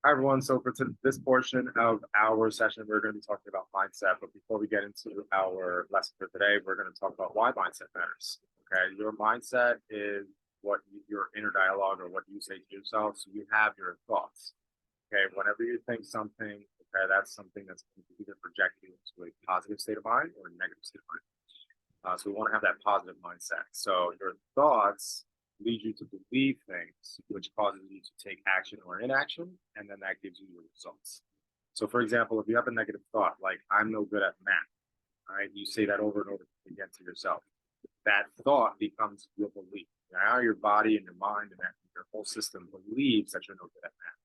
Hi, everyone. So for this portion of our session, we're going to be talking about mindset. But before we get into our lesson for today, we're going to talk about why mindset matters. Okay, your mindset is your inner dialogue or what you say to yourself. So you have your thoughts. Okay, whenever you think something, okay, that's something that's going to either project you into a positive state of mind or a negative state of mind. So we want to have that positive mindset. So your thoughts lead you to believe things, which causes you to take action or inaction, and then that gives you your results. So, for example, if you have a negative thought like "I'm no good at math," all right, you say that over and over again to yourself. That thought becomes your belief. Now your body and your mind and your whole system believes that you're no good at math.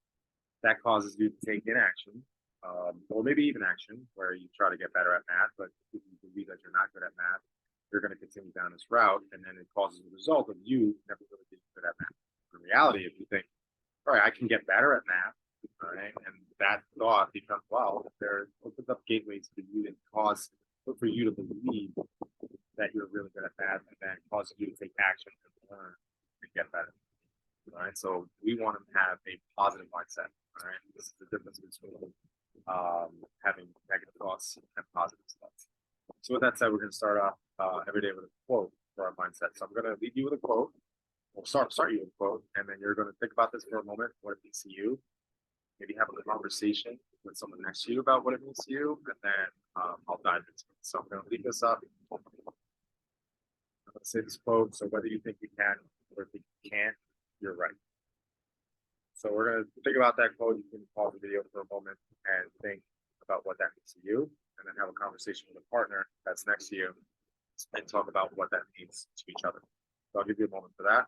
That causes you to take inaction, or maybe even action, where you try to get better at math, but if you believe that you're not good at math, you're going to continue down this route, and then it causes the result of you never really being good at math. In reality, if you think, all right, I can get better at math, all right, and that thought becomes, well, there opens up gateways for you to cause, for you to believe that you're really good at math, and then causes you to take action and learn and get better. All right, so we want to have a positive mindset. All right, this is the difference between having negative thoughts and positive thoughts. So with that said, we're going to start off every day with a quote for our mindset. So I'm going to lead you with a quote. We'll start you with a quote, and then you're going to think about this for a moment. What it means to you. Maybe have a conversation with someone next to you about what it means to you, and then I'll dive into it. So I'm going to lead this up. I'm going to say this quote. So whether you think you can or think you can't, you're right. So we're going to think about that quote. You can pause the video for a moment and think about what that means to you, and then have a conversation with a partner that's next to you and talk about what that means to each other. So I'll give you a moment for that.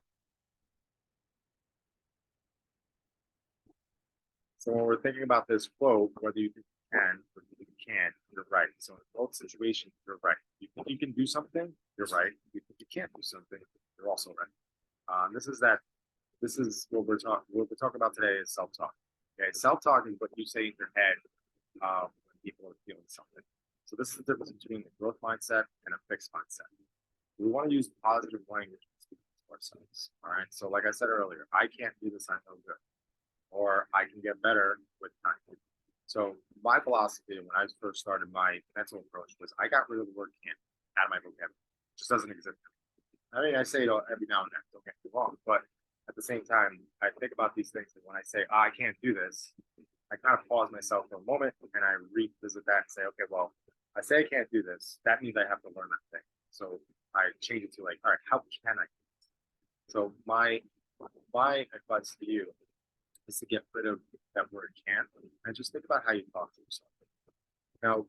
So when we're thinking about this quote, whether you think you can or you think you can't, you're right. So in both situations, you're right. You think you can do something, you're right. You think you can't do something, you're also right. This is what we're talking about today is self-talk. Okay, self-talk is what you say in your head when people are feeling something. So this is the difference between a growth mindset and a fixed mindset. We want to use positive language to speak to ourselves. All right. So like I said earlier, I can't do this, I'm no good. Or I can get better with time. So my philosophy when I first started my mental approach was I got rid of the word can't out of my vocabulary. It just doesn't exist. I mean, I say it every now and then, don't get me wrong, but at the same time, I think about these things, and when I say, I can't do this, I kind of pause myself for a moment and I revisit that and say, okay, well, I say I can't do this. That means I have to learn that thing. So I change it to like, all right, how can I? So my advice to you is to get rid of that word can't and just think about how you talk to yourself. Now,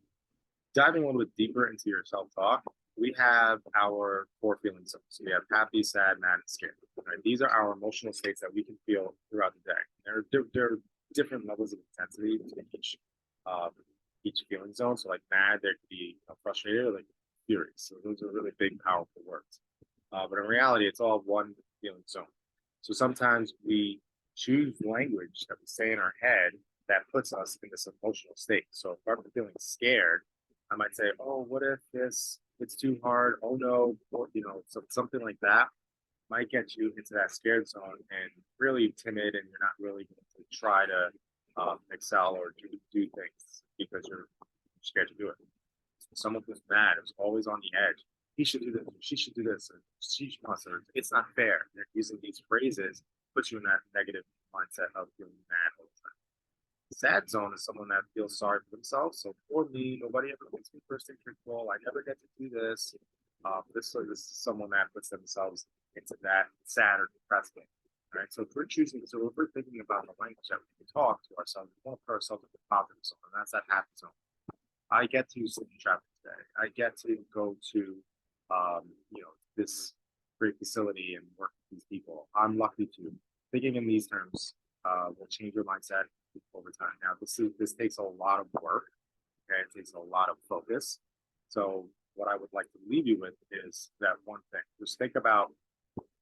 diving a little bit deeper into your self-talk, we have our core feeling zones. So we have happy, sad, mad, and scared. Right? These are our emotional states that we can feel throughout the day. There are different levels of intensity to each feeling zone. So like mad, there could be frustrated, or like furious. So those are really big, powerful words. But in reality, it's all one feeling zone. So sometimes we choose language that we say in our head that puts us in this emotional state. So if I'm feeling scared, I might say, "Oh, what if this? It's too hard. Oh no!" Or, so something like that might get you into that scared zone and really timid, and you're not really going to try to excel or do things because you're scared to do it. Someone who's mad is always on the edge. He should do this. She should do this. Or she must. Or it's not fair. They're using these phrases puts you in that negative mindset of feeling mad all the time. Sad zone is someone that feels sorry for themselves. So poor me, nobody ever puts me first in control. I never get to do this. This is someone that puts themselves into that sad or depressed thing. Right. So if we're thinking about the language that we can talk to ourselves, we want to put ourselves in the positive zone, and that's that happy zone. I get to sit in traffic today. I get to go to, this great facility and work with these people. I'm lucky to. Thinking in these terms will change your mindset over time. Now, this takes a lot of work. Okay, it takes a lot of focus. So, what I would like to leave you with is that one thing. Just think about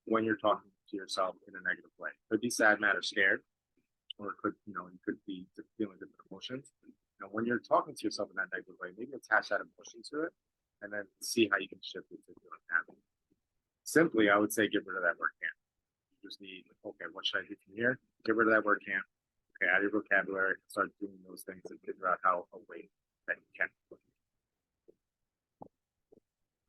when you're talking to yourself in a negative way. It could be sad, mad, or scared, or it could, you could be feeling different emotions. When you're talking to yourself in that negative way, maybe attach that emotion to it, and then see how you can shift it to feeling happy. Simply, I would say get rid of that word can't. You just need, okay, what should I do from here? Get rid of that word can't. okay, add your vocabulary, start doing those things and figure out how a way that you can